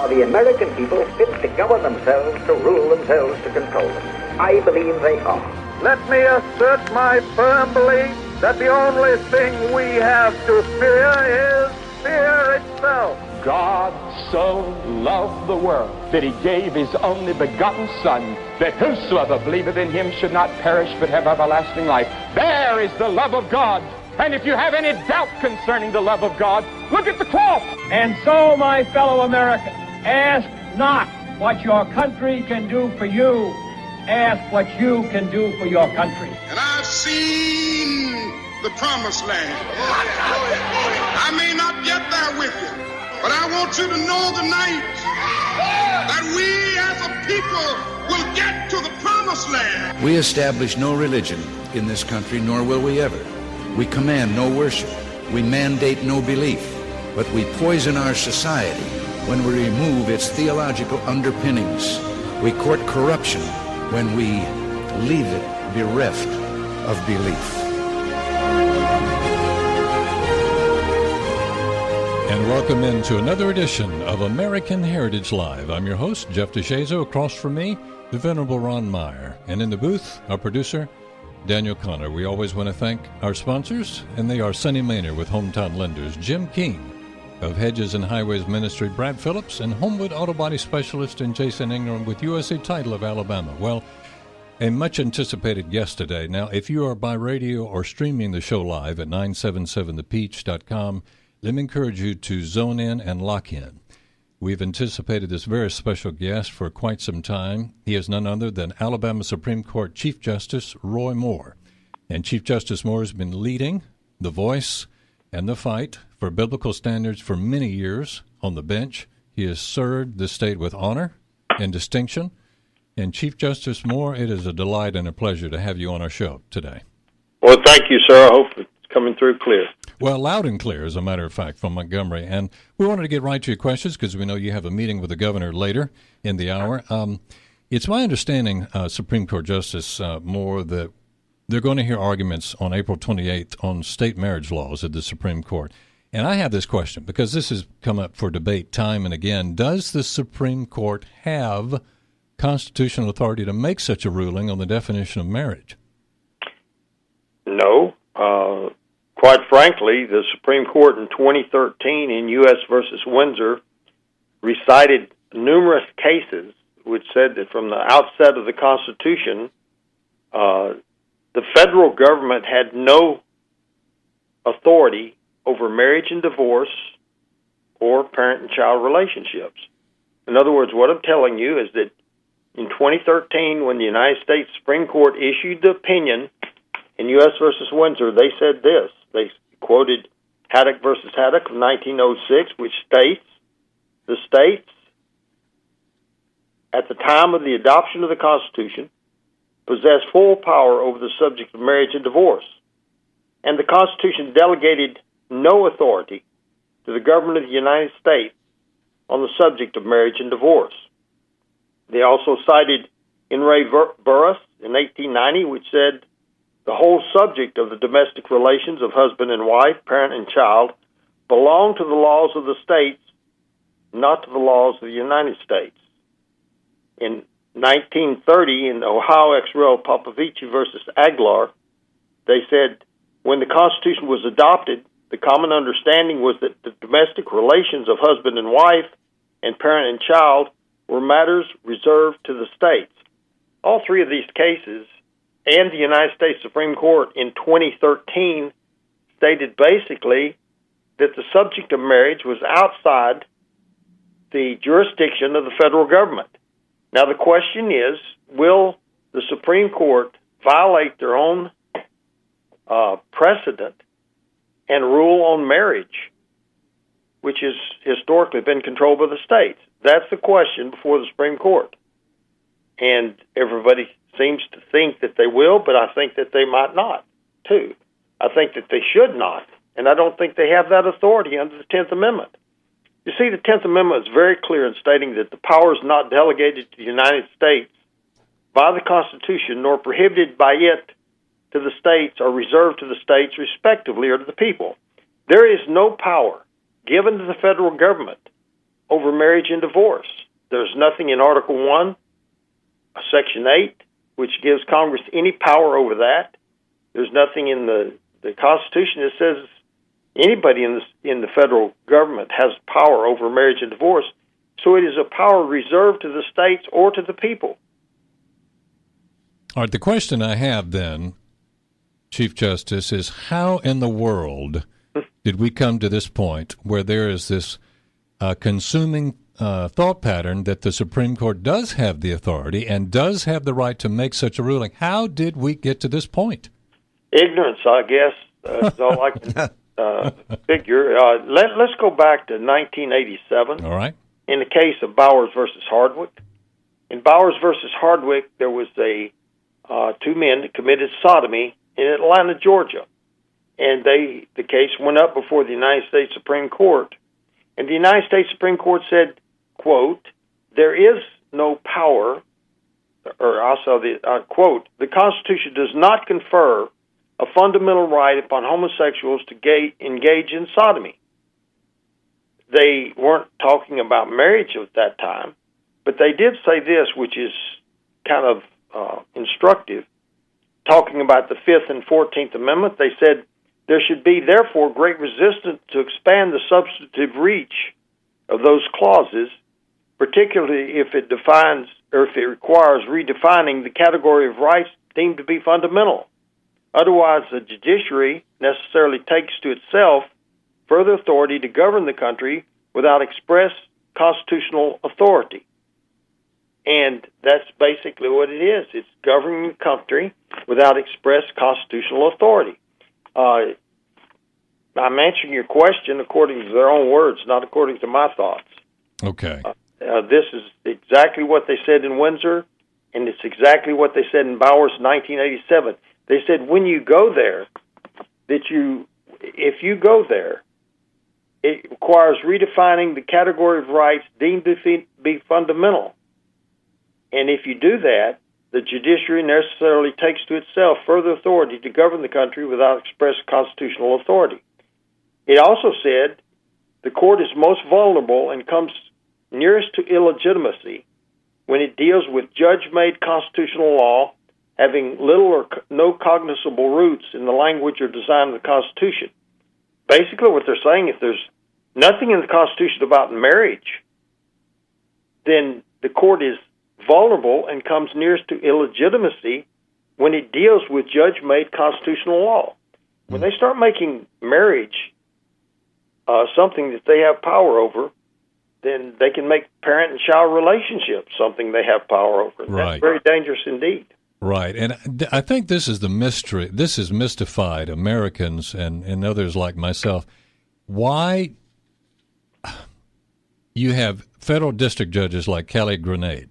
Are the American people fit to govern themselves, to rule themselves, to control them? I believe they are. Let me assert my firm belief that the only thing we have to fear is fear itself. God so loved the world that he gave his only begotten Son, that whosoever believeth in him should not perish but have everlasting life. There is the love of God. And if you have any doubt concerning the love of God, look at the cross. And so, my fellow Americans, ask not what your country can do for you. Ask what you can do for your country. And I've seen the promised land. I may not get there with you, but I want you to know tonight that we as a people will get to the promised land. We establish no religion in this country, nor will we ever. We command no worship. We mandate no belief. But we poison our society when we remove its theological underpinnings. We court corruption when we leave it bereft of belief. And welcome into another edition of American Heritage Live. I'm your host, Jeff DeShazo. Across from me, the Venerable Ron Meyer. And in the booth, our producer, Daniel Connor. We always want to thank our sponsors, and they are Sonny Maynard with Hometown Lenders, Jim King of Hedges and Highways Ministry, Brad Phillips, and Homewood Auto Body Specialist, and Jason Ingram with USA Title of Alabama. Well, a much-anticipated guest today. Now, if you are by radio or streaming the show live at 977thepeach.com, let me encourage you to zone in and lock in. We've anticipated this very special guest for quite some time. He is none other than Alabama Supreme Court Chief Justice Roy Moore. And Chief Justice Moore has been leading the voice and the fight for biblical standards for many years on the bench. He has served the state with honor and distinction. And Chief Justice Moore, it is a delight and a pleasure to have you on our show today. Well, thank you, sir. I hope it's coming through clear. Well, loud and clear, as a matter of fact, from Montgomery. And we wanted to get right to your questions because we know you have a meeting with the governor later in the hour. It's my understanding, Supreme Court Justice Moore, that they're going to hear arguments on April 28th on state marriage laws at the Supreme Court. And I have this question because this has come up for debate time and again. Does the Supreme Court have constitutional authority to make such a ruling on the definition of marriage? No. Quite frankly, the Supreme Court in 2013 in U.S. versus Windsor recited numerous cases which said that from the outset of the Constitution, the federal government had no authority over marriage and divorce or parent and child relationships. In other words, what I'm telling you is that in 2013, when the United States Supreme Court issued the opinion in U.S. versus Windsor, they said this. They quoted Haddock versus Haddock of 1906, which states, the states, at the time of the adoption of the Constitution, possess full power over the subject of marriage and divorce. And the Constitution delegated no authority to the government of the United States on the subject of marriage and divorce. They also cited In re Burris in 1890, which said, the whole subject of the domestic relations of husband and wife, parent and child, belong to the laws of the states, not to the laws of the United States. In 1930, in Ohio ex rel Popovici versus Aguilar, they said, when the Constitution was adopted, the common understanding was that the domestic relations of husband and wife and parent and child were matters reserved to the states. All three of these cases and the United States Supreme Court in 2013 stated basically that the subject of marriage was outside the jurisdiction of the federal government. Now the question is, will the Supreme Court violate their own precedent and rule on marriage, which has historically been controlled by the states? That's the question before the Supreme Court. And everybody seems to think that they will, but I think that they might not, too. I think that they should not, and I don't think they have that authority under the 10th Amendment. You see, the 10th Amendment is very clear in stating that the powers not delegated to the United States by the Constitution, nor prohibited by it to the states, are reserved to the states respectively or to the people. There is no power given to the federal government over marriage and divorce. There's nothing in Article 1, Section 8, which gives Congress any power over that. There's nothing in the Constitution that says anybody in the federal government has power over marriage and divorce. So it is a power reserved to the states or to the people. All right, the question I have then, Chief Justice, is how in the world did we come to this point where there is this consuming thought pattern that the Supreme Court does have the authority and does have the right to make such a ruling? How did we get to this point? Ignorance, I guess, is all I can figure. Let's go back to 1987. All right. In the case of Bowers versus Hardwick. In Bowers versus Hardwick, there was two men that committed sodomy in Atlanta, Georgia. And the case went up before the United States Supreme Court. And the United States Supreme Court said, quote, there is no power, or also quote, the Constitution does not confer a fundamental right upon homosexuals to engage in sodomy. They weren't talking about marriage at that time, but they did say this, which is kind of instructive. Talking about the 5th and 14th Amendment, they said, there should be, therefore, great resistance to expand the substantive reach of those clauses, particularly if it defines or if it requires redefining the category of rights deemed to be fundamental. Otherwise, the judiciary necessarily takes to itself further authority to govern the country without express constitutional authority. And that's basically what it is. It's governing the country without express constitutional authority. I'm answering your question according to their own words, not according to my thoughts. Okay. This is exactly what they said in Windsor, and it's exactly what they said in Bowers 1987. They said when you go there, if you go there, it requires redefining the category of rights deemed to be fundamental. And if you do that, the judiciary necessarily takes to itself further authority to govern the country without express constitutional authority. It also said the court is most vulnerable and comes nearest to illegitimacy when it deals with judge-made constitutional law having little or no cognizable roots in the language or design of the Constitution. Basically what they're saying, if there's nothing in the Constitution about marriage, then the court is vulnerable and comes nearest to illegitimacy when it deals with judge-made constitutional law. When they start making marriage something that they have power over, then they can make parent and child relationships something they have power over. Right. That's very dangerous indeed. Right, and I think this is the mystery. This has mystified Americans and others like myself. Why you have federal district judges like Kelly Granade,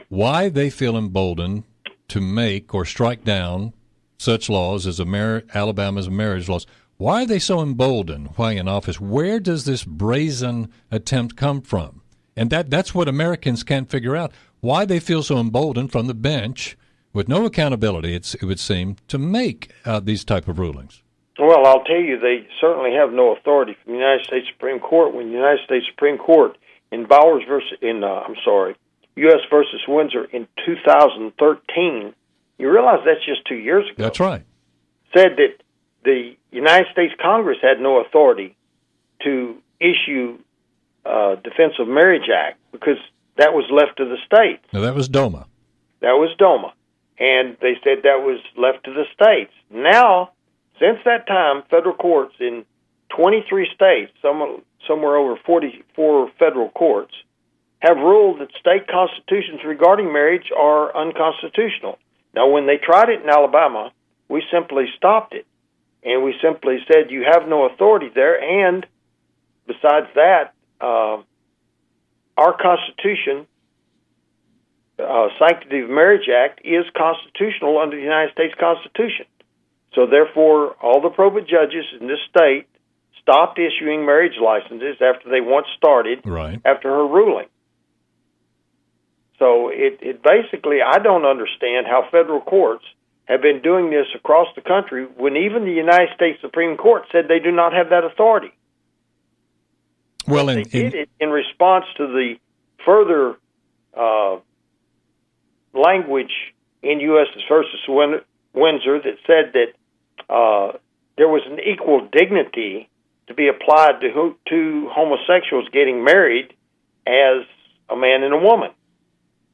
why they feel emboldened to make or strike down such laws as Alabama's marriage laws. Why are they so emboldened while in office? Where does this brazen attempt come from? And that's what Americans can't figure out. Why they feel so emboldened from the bench with no accountability, it would seem, to make these type of rulings. Well, I'll tell you, they certainly have no authority from the United States Supreme Court. When the United States Supreme Court in U.S. versus Windsor in 2013, you realize that's just 2 years ago. That's right. Said that the United States Congress had no authority to issue Defense of Marriage Act because that was left to the states. Now, that was DOMA. That was DOMA. And they said that was left to the states. Now, since that time, federal courts in 23 states, somewhere over 44 federal courts, have ruled that state constitutions regarding marriage are unconstitutional. Now, when they tried it in Alabama, we simply stopped it. And we simply said, you have no authority there. And besides that, our Constitution, Sanctity of Marriage Act, is constitutional under the United States Constitution. So therefore, all the probate judges in this state stopped issuing marriage licenses after they once started, right, after her ruling. So it basically, I don't understand how federal courts have been doing this across the country when even the United States Supreme Court said they do not have that authority. Well, they did it in response to the further language in U.S. versus Windsor that said that there was an equal dignity to be applied to two homosexuals getting married as a man and a woman.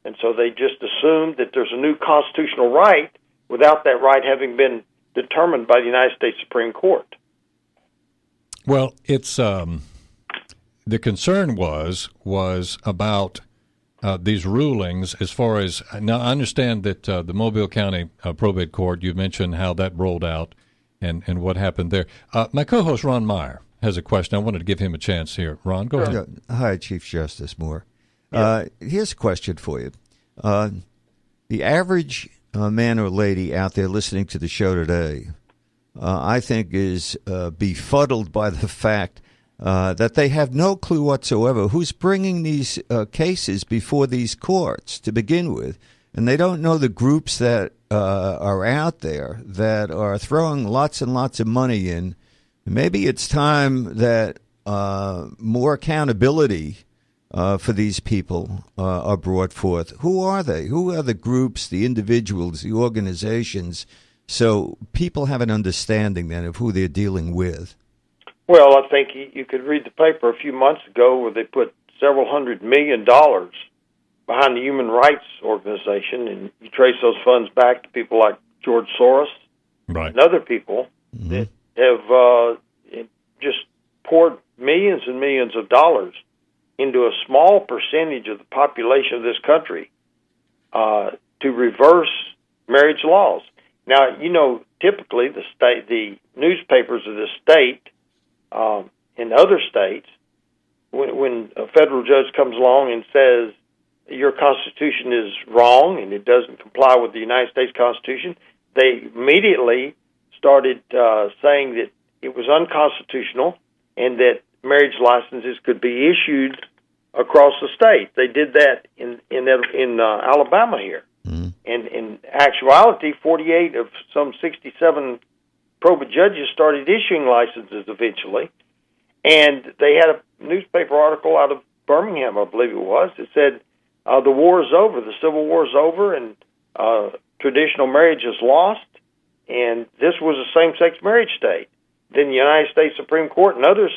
And so they just assumed that there's a new constitutional right without that right having been determined by the United States Supreme Court. Well, it's the concern was about these rulings as far as now. I understand that the Mobile County Probate Court. You mentioned how that rolled out and what happened there. My co-host Ron Meyer has a question. I wanted to give him a chance here. Ron, go ahead. Hi, Chief Justice Moore. Yeah. Here's a question for you. The average man or lady out there listening to the show today, I think, is befuddled by the fact that they have no clue whatsoever who's bringing these cases before these courts to begin with. And they don't know the groups that are out there that are throwing lots and lots of money in. Maybe it's time that more accountability for these people are brought forth. Who are they? Who are the groups, the individuals, the organizations, so people have an understanding then of who they're dealing with? Well, I think you could read the paper a few months ago where they put several $100 million behind the Human Rights Organization, and you trace those funds back to people like George Soros and other people that have just poured millions and millions of dollars into a small percentage of the population of this country to reverse marriage laws. Now, typically the newspapers of the state in other states, when a federal judge comes along and says your Constitution is wrong and it doesn't comply with the United States Constitution, they immediately started saying that it was unconstitutional and that marriage licenses could be issued across the state. They did that in Alabama here. Mm-hmm. And in actuality, 48 of some 67 probate judges started issuing licenses eventually. And they had a newspaper article out of Birmingham, I believe it was, that said the war is over, the Civil War is over, and traditional marriage is lost, and this was a same-sex marriage state. Then the United States Supreme Court and others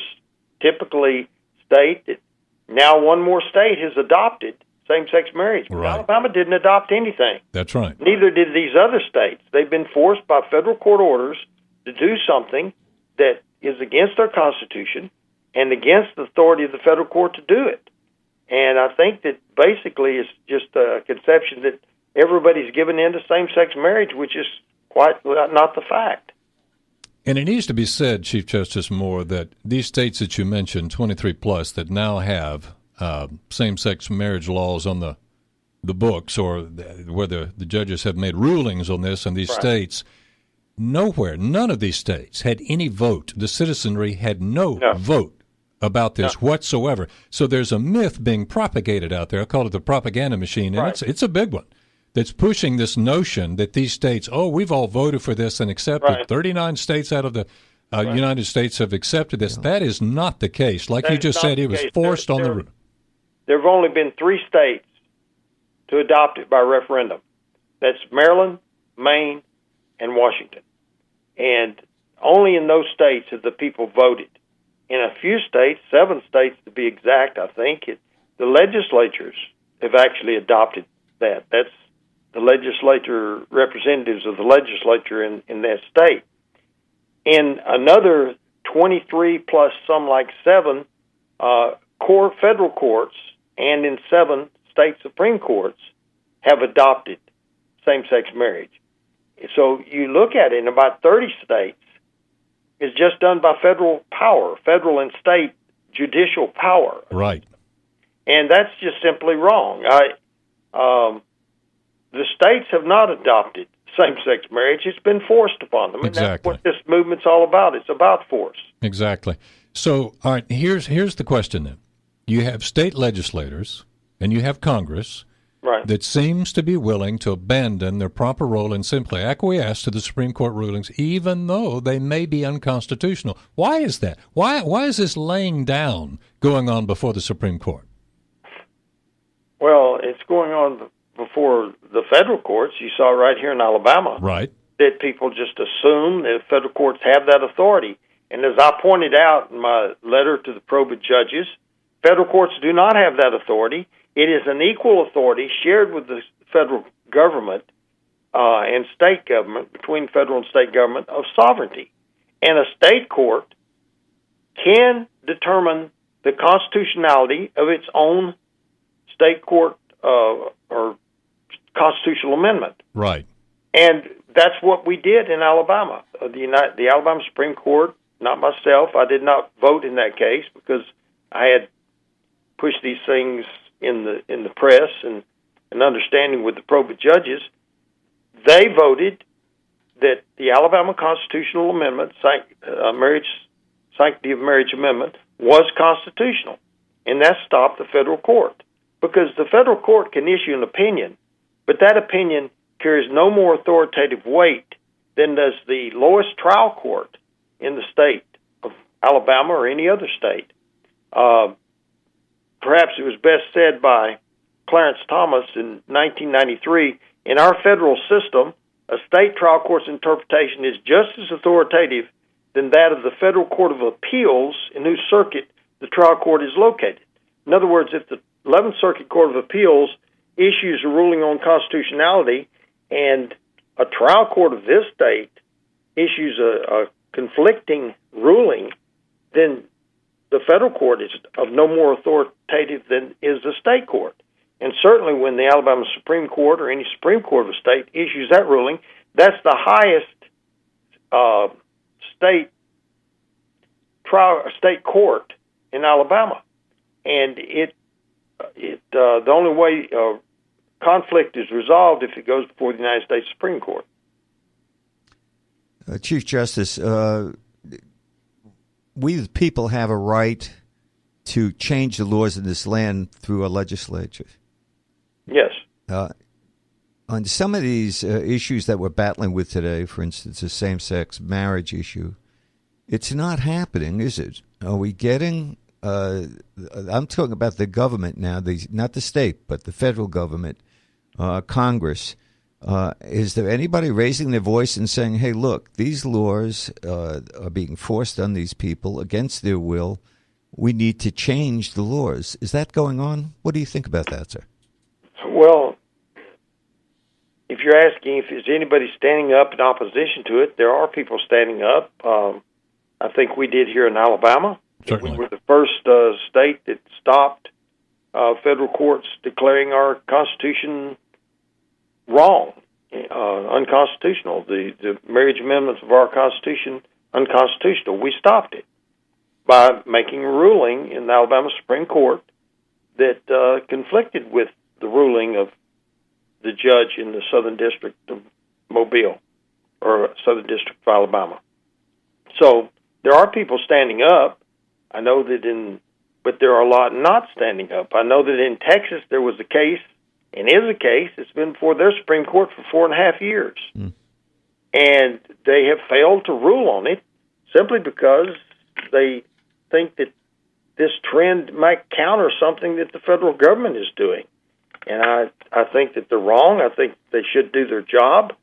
typically state that now one more state has adopted same-sex marriage. Right. Alabama didn't adopt anything. That's right. Neither did these other states. They've been forced by federal court orders to do something that is against our Constitution and against the authority of the federal court to do it. And I think that basically it's just a conception that everybody's given in to same-sex marriage, which is quite not the fact. And it needs to be said, Chief Justice Moore, that these states that you mentioned, 23 plus, that now have same-sex marriage laws on the books, or where the judges have made rulings on this in these states, none of these states had any vote. The citizenry had no vote about this whatsoever. So there's a myth being propagated out there. I call it the propaganda machine, and it's a big one, that's pushing this notion that these states, we've all voted for this and accepted. Right. 39 states out of the United States have accepted this. That is not the case. Like you just said, it was forced on the root. There have only been 3 states to adopt it by referendum. That's Maryland, Maine, and Washington. And only in those states have the people voted. In a few states, 7 states to be exact, I think, the legislatures have actually adopted that. That's the legislature, representatives of the legislature in that state. In another 23 plus some like 7 federal courts and in 7 state Supreme Courts have adopted same-sex marriage. So you look at it, in about 30 states, it's just done by federal power, federal and state judicial power. Right. And that's just simply wrong. The states have not adopted same-sex marriage. It's been forced upon them. Exactly. And that's what this movement's all about. It's about force. Exactly. So, all right, here's the question then. You have state legislators and you have Congress Right. that seems to be willing to abandon their proper role and simply acquiesce to the Supreme Court rulings, even though they may be unconstitutional. Why is that? Why is this laying down going on before the Supreme Court? Well, it's going on before the federal courts. You saw right here in Alabama. Right. That people just assume that federal courts have that authority. And as I pointed out in my letter to the probate judges, federal courts do not have that authority. It is an equal authority shared with the federal government and state government, between federal and state government, of sovereignty. And a state court can determine the constitutionality of its own state court or constitutional amendment. Right. And that's what we did in Alabama. The Alabama Supreme Court, not myself, I did not vote in that case because I had pushed these things in the press and an understanding with the probate judges. They voted that the Alabama Constitutional Amendment, Sanctity of Marriage Amendment, was constitutional. And that stopped the federal court. Because the federal court can issue an opinion, but that opinion carries no more authoritative weight than does the lowest trial court in the state of Alabama or any other state. Perhaps it was best said by Clarence Thomas in 1993, in our federal system, a state trial court's interpretation is just as authoritative than that of the Federal Court of Appeals in whose circuit the trial court is located. In other words, if the 11th Circuit Court of Appeals issues a ruling on constitutionality and a trial court of this state issues a conflicting ruling, then the federal court is of no more authoritative than is the state court. And certainly when the Alabama Supreme Court or any Supreme Court of a state issues that ruling, that's the highest state court in Alabama. And the only way conflict is resolved if it goes before the United States Supreme Court. Chief Justice, we the people have a right to change the laws in this land through our legislature. Yes. On some of these issues that we're battling with today, for instance, the same-sex marriage issue, it's not happening, is it? Are we getting... I'm talking about the government now, not the state, but the federal government, Congress. Is there anybody raising their voice and saying, hey, look, these laws are being forced on these people against their will. We need to change the laws. Is that going on? What do you think about that, sir? Well, if you're asking if there's anybody standing up in opposition to it, there are people standing up. I think we did here in Alabama. Certainly. We were the first state that stopped federal courts declaring our Constitution wrong, unconstitutional. The marriage amendments of our Constitution unconstitutional. We stopped it by making a ruling in the Alabama Supreme Court that conflicted with the ruling of the judge in the Southern District of Mobile or Southern District of Alabama. So there are people standing up. I know that but there are a lot not standing up. I know that in Texas there was a case, and is a case, that's been before their Supreme Court for 4.5 years. Mm. And they have failed to rule on it simply because they think that this trend might counter something that the federal government is doing. And I think that they're wrong. I think they should do their job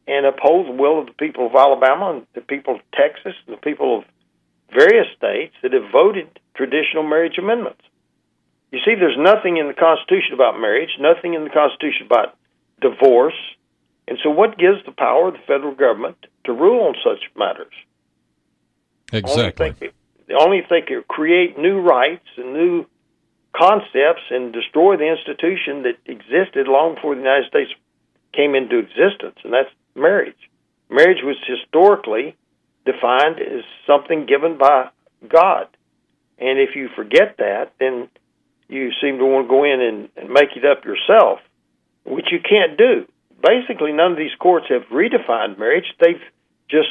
and uphold the will of the people of Alabama and the people of Texas and the people of various states that have voted traditional marriage amendments. You see, there's nothing in the Constitution about marriage, nothing in the Constitution about divorce. And so what gives the power of the federal government to rule on such matters? Exactly. Only if they could create new rights and new concepts and destroy the institution that existed long before the United States came into existence, and that's marriage. Marriage was historically defined as something given by God. And if you forget that, then you seem to want to go in and make it up yourself, which you can't do. Basically, none of these courts have redefined marriage. They've just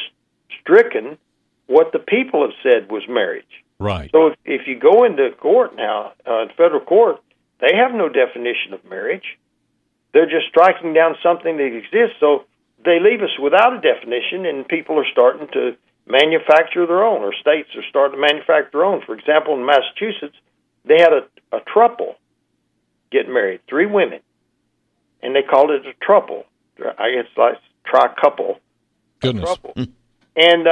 stricken what the people have said was marriage. Right. So if you go into court now, federal court, they have no definition of marriage. they're just striking down something that exists. So they leave us without a definition, and people are starting to manufacture their own, or states are starting to manufacture their own. For example, in Massachusetts, they had a throuple get married, 3 women, and they called it a throuple. I guess like tri-couple. Goodness. And,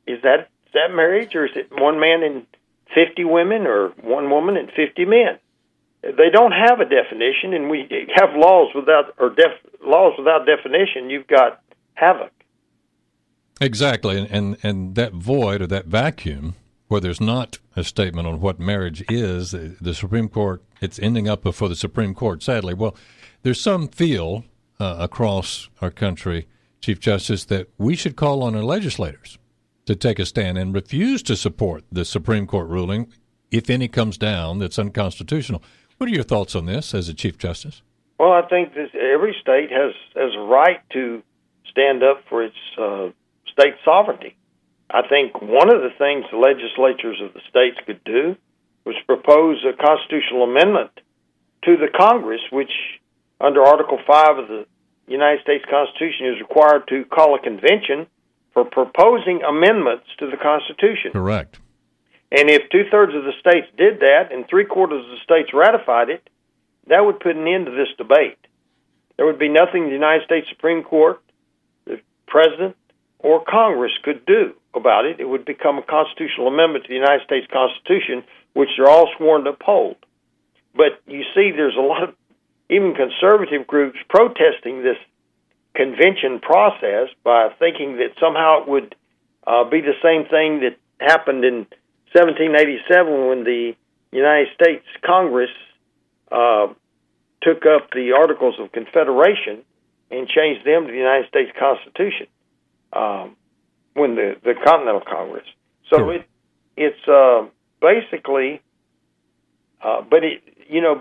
is that marriage, or is it one man and 50 women, or one woman and 50 men? They don't have a definition, and we have laws without definition. You've got havoc. Exactly, and that void or that vacuum where there's not a statement on what marriage is, the Supreme Court, it's ending up before the Supreme Court, sadly. Well, there's some feel across our country, Chief Justice, that we should call on our legislators to take a stand and refuse to support the Supreme Court ruling, if any comes down, that's unconstitutional. What are your thoughts on this as a Chief Justice? Well, I think that every state has a right to stand up for its state sovereignty. I think one of the things the legislatures of the states could do was propose a constitutional amendment to the Congress, which under Article 5 of the United States Constitution is required to call a convention for proposing amendments to the Constitution. Correct. And if 2/3 of the states did that and 3/4 of the states ratified it, that would put an end to this debate. There would be nothing the United States Supreme Court, the President, or Congress could do about it. It would become a constitutional amendment to the United States Constitution, which they're all sworn to uphold. But you see, there's a lot of even conservative groups protesting this convention process by thinking that somehow it would be the same thing that happened in 1787 when the United States Congress took up the Articles of Confederation and changed them to the United States Constitution when the Continental Congress. So sure. It's basically, but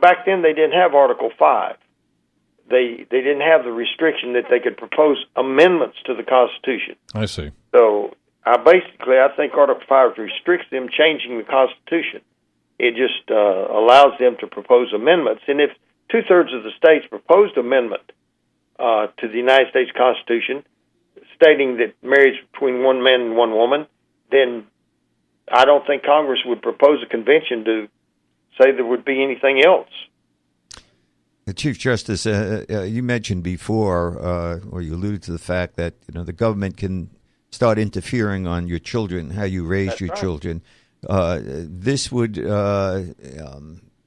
back then they didn't have Article 5. They didn't have the restriction that they could propose amendments to the Constitution. I see. So I think Article 5 restricts them changing the Constitution. It just allows them to propose amendments. And if 2/3 of the states proposed amendment to the United States Constitution, stating that marriage between one man and one woman, then I don't think Congress would propose a convention to say there would be anything else. Chief Justice, you mentioned before, or you alluded to the fact that the government can start interfering on your children, how you raise That's your right. children.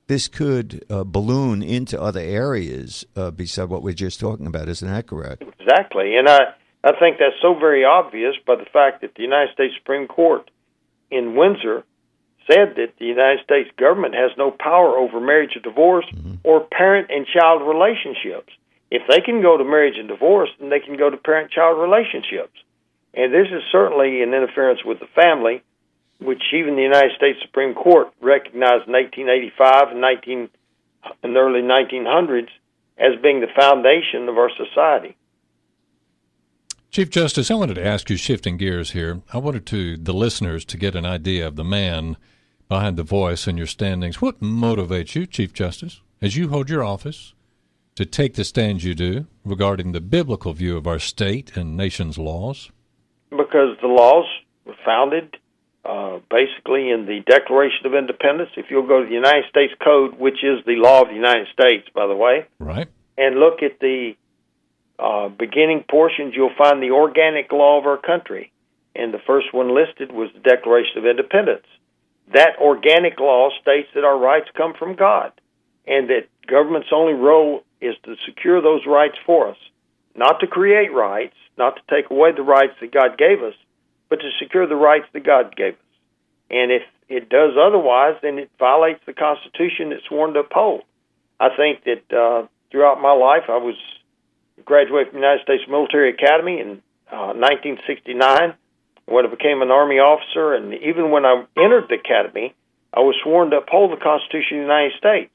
This could balloon into other areas beside what we're just talking about. Isn't that correct? Exactly, and I think that's so very obvious by the fact that the United States Supreme Court in Windsor said that the United States government has no power over marriage or divorce or parent and child relationships. If they can go to marriage and divorce, then they can go to parent-child relationships. And this is certainly an interference with the family, which even the United States Supreme Court recognized in 1885 and in the early 1900s as being the foundation of our society. Chief Justice, I wanted to ask you, shifting gears here, I wanted the listeners to get an idea of the man behind the voice and your standings. What motivates you, Chief Justice, as you hold your office, to take the stand you do regarding the biblical view of our state and nation's laws? Because the laws were founded basically in the Declaration of Independence. If you'll go to the United States Code, which is the law of the United States, by the way, right, and look at the beginning portions, you'll find the organic law of our country. And the first one listed was the Declaration of Independence. That organic law states that our rights come from God and that government's only role is to secure those rights for us, not to create rights, not to take away the rights that God gave us, but to secure the rights that God gave us. And if it does otherwise, then it violates the Constitution it's sworn to uphold. I think that throughout my life, I was graduated from the United States Military Academy in 1969, when I became an Army officer, and even when I entered the Academy, I was sworn to uphold the Constitution of the United States.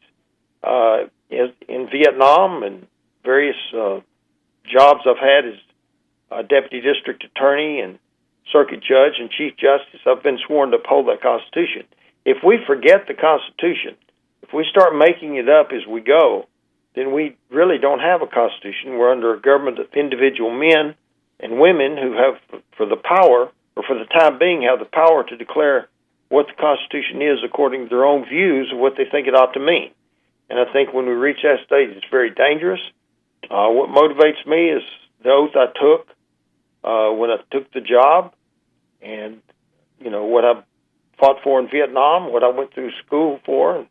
In Vietnam and various jobs I've had as Deputy District Attorney and Circuit Judge and Chief Justice, I've been sworn to uphold that Constitution. If we forget the Constitution, if we start making it up as we go, then we really don't have a constitution. We're under a government of individual men and women who have, for the power, or for the time being, have the power to declare what the Constitution is according to their own views of what they think it ought to mean. And I think when we reach that stage, it's very dangerous. What motivates me is the oath I took when I took the job, and what I fought for in Vietnam, what I went through school for, and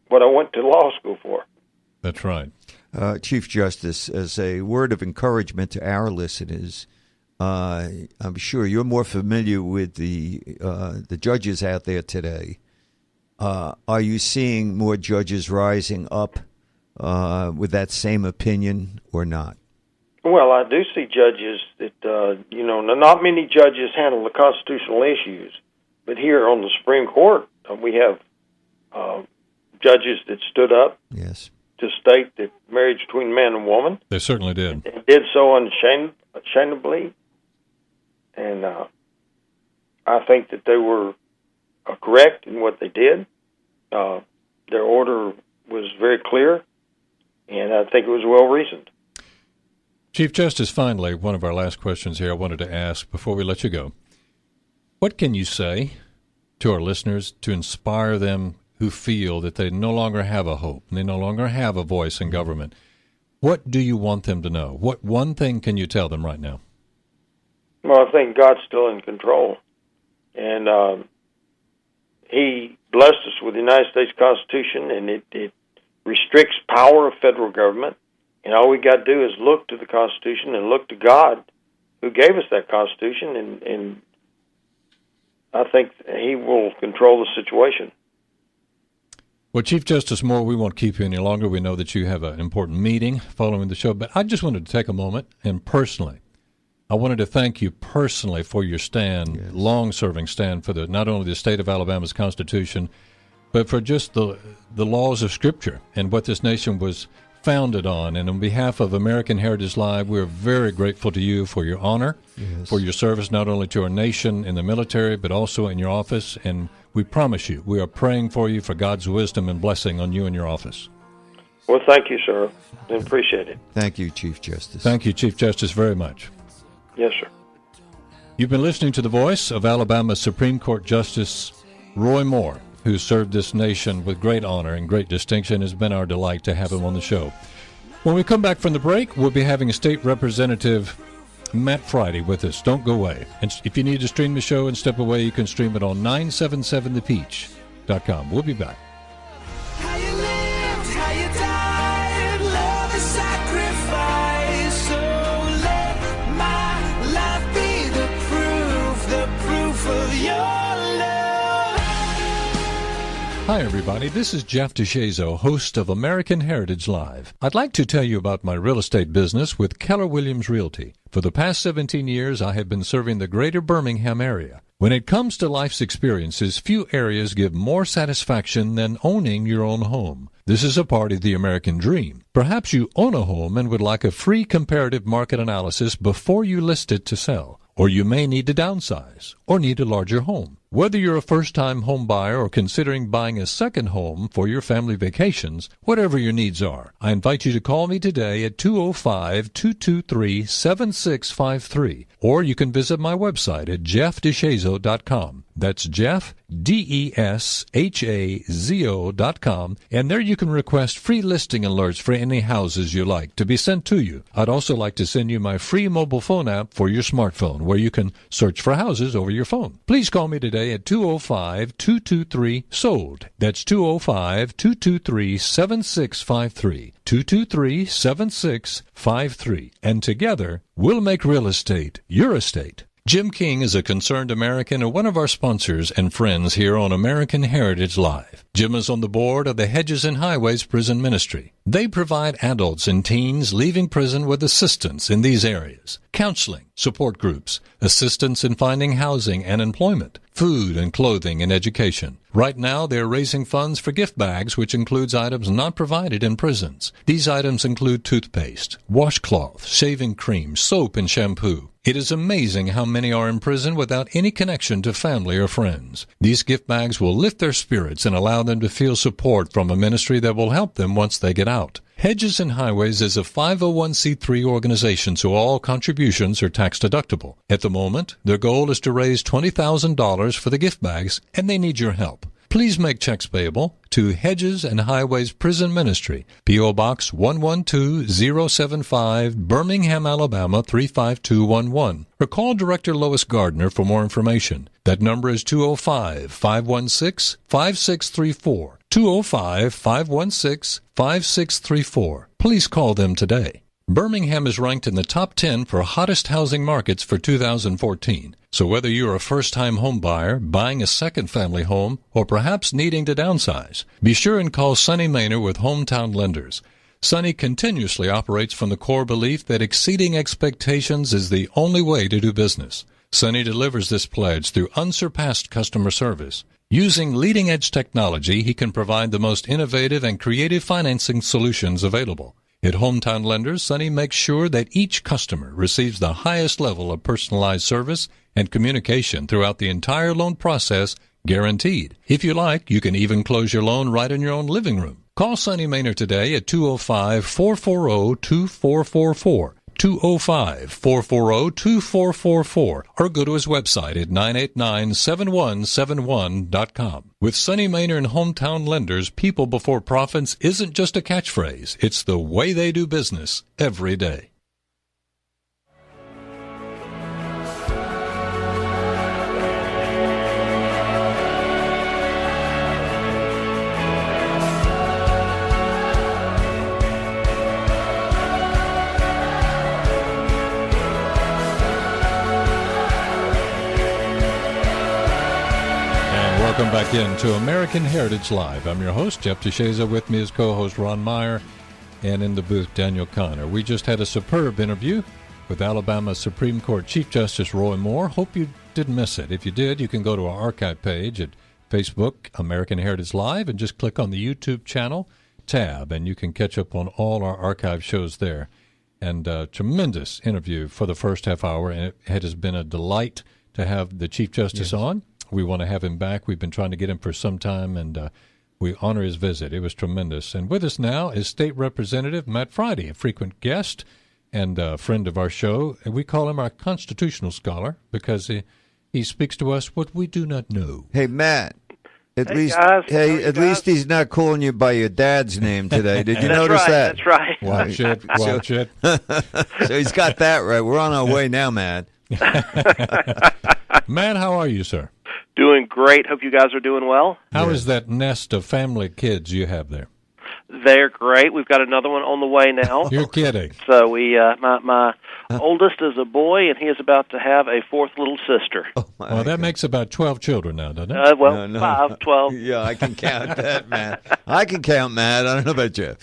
what I went to law school for. That's right. Chief Justice, as a word of encouragement to our listeners, I'm sure you're more familiar with the judges out there today. Are you seeing more judges rising up with that same opinion or not? Well, I do see judges that, not many judges handle the constitutional issues, but here on the Supreme Court, we have judges that stood up to state that marriage between man and woman. They certainly did. And did so unashamedly. And I think that they were correct in what they did. Their order was very clear, and I think it was well-reasoned. Chief Justice, finally, one of our last questions here I wanted to ask before we let you go. What can you say to our listeners to inspire them who feel that they no longer have a hope, and they no longer have a voice in government? What do you want them to know? What one thing can you tell them right now? Well, I think God's still in control, and He blessed us with the United States Constitution, and it restricts power of federal government, and all we got to do is look to the Constitution and look to God, who gave us that Constitution, and I think He will control the situation. Well, Chief Justice Moore, we won't keep you any longer. We know that you have an important meeting following the show, but I just wanted to take a moment and personally, I wanted to thank you personally for your stand, long-serving stand for not only the state of Alabama's Constitution, but for just the laws of Scripture and what this nation was founded on. And on behalf of American Heritage Live, we're very grateful to you for your honor, for your service not only to our nation in the military, but also in your office. And we promise you, we are praying for you for God's wisdom and blessing on you and your office. Well, thank you, sir. I appreciate it. Thank you, Chief Justice. Thank you, Chief Justice, very much. Yes, sir. You've been listening to the voice of Alabama Supreme Court Justice Roy Moore, who served this nation with great honor and great distinction. It's been our delight to have him on the show. When we come back from the break, we'll be having State Representative Matt Fridy with us. Don't go away. And if you need to stream the show and step away, you can stream it on 977thepeach.com. We'll be back. How you lived, how you died, love is sacrifice. So let my life be the proof of your love. Hi, everybody. This is Jeff DeShazo, host of American Heritage Live. I'd like to tell you about my real estate business with Keller Williams Realty. For the past 17 years, I have been serving the greater Birmingham area. When it comes to life's experiences, few areas give more satisfaction than owning your own home. This is a part of the American dream. Perhaps you own a home and would like a free comparative market analysis before you list it to sell. Or you may need to downsize or need a larger home. Whether you're a first-time home buyer or considering buying a second home for your family vacations, whatever your needs are, I invite you to call me today at 205-223-7653. Or you can visit my website at jeffdeshazo.com. That's Jeff, DESHAZO.com. And there you can request free listing alerts for any houses you like to be sent to you. I'd also like to send you my free mobile phone app for your smartphone where you can search for houses over your phone. Please call me today at 205-223-SOLD. That's 205-223-7653. 223-7653. And together, we'll make real estate your estate. Jim King is a concerned American and one of our sponsors and friends here on American Heritage Live. Jim is on the board of the Hedges and Highways Prison Ministry. They provide adults and teens leaving prison with assistance in these areas: counseling, support groups, assistance in finding housing and employment, food and clothing and education. Right now, they're raising funds for gift bags, which includes items not provided in prisons. These items include toothpaste, washcloth, shaving cream, soap, and shampoo. It is amazing how many are in prison without any connection to family or friends. These gift bags will lift their spirits and allow them to feel support from a ministry that will help them once they get out. Hedges and Highways is a 501c3 organization, so all contributions are tax deductible. At the moment, their goal is to raise $20,000 for the gift bags, and they need your help. Please make checks payable to Hedges and Highways Prison Ministry, P.O. Box 112075, Birmingham, Alabama 35211. Or call Director Lois Gardner for more information. That number is 205-516-5634. 205-516-5634. Please call them today. Birmingham is ranked in the top 10 for hottest housing markets for 2014. So whether you're a first-time home buyer, buying a second family home, or perhaps needing to downsize, be sure and call Sonny Maynor with Hometown Lenders. Sonny continuously operates from the core belief that exceeding expectations is the only way to do business. Sonny delivers this pledge through unsurpassed customer service. Using leading-edge technology, he can provide the most innovative and creative financing solutions available. At Hometown Lenders, Sonny makes sure that each customer receives the highest level of personalized service and communication throughout the entire loan process, guaranteed. If you like, you can even close your loan right in your own living room. Call Sonny Maynor today at 205-440-2444, 205-440-2444, or go to his website at 989-7171.com. With Sonny Maynor and Hometown Lenders, people before profits isn't just a catchphrase. It's the way they do business every day. Welcome back into American Heritage Live. I'm your host, Jeff DeShaza. With me is co-host Ron Meyer, and in the booth, Daniel Conner. We just had a superb interview with Alabama Supreme Court Chief Justice Roy Moore. Hope you didn't miss it. If you did, you can go to our archive page at Facebook, American Heritage Live, and just click on the YouTube channel tab, and you can catch up on all our archive shows there. And tremendous interview for the first half hour, and it has been a delight to have the Chief Justice on. We want to have him back. We've been trying to get him for some time, and we honor his visit. It was tremendous. And with us now is State Representative Matt Fridy, a frequent guest and a friend of our show. And we call him our constitutional scholar because he speaks to us what we do not know. Hey, Matt. At least he's not calling you by your dad's name today. Did you notice that? That's right. Watch it. So he's got that right. We're on our way now, Matt. Matt, how are you, sir? Doing great. Hope you guys are doing well. How is that nest of family kids you have there? They're great. We've got another one on the way now. You're kidding. So my oldest is a boy, and he is about to have a fourth little sister. Oh, well, that makes about 12 children now, doesn't it? No. 5, 12. Yeah, I can count that, Matt. I can count, Matt. I don't know about you.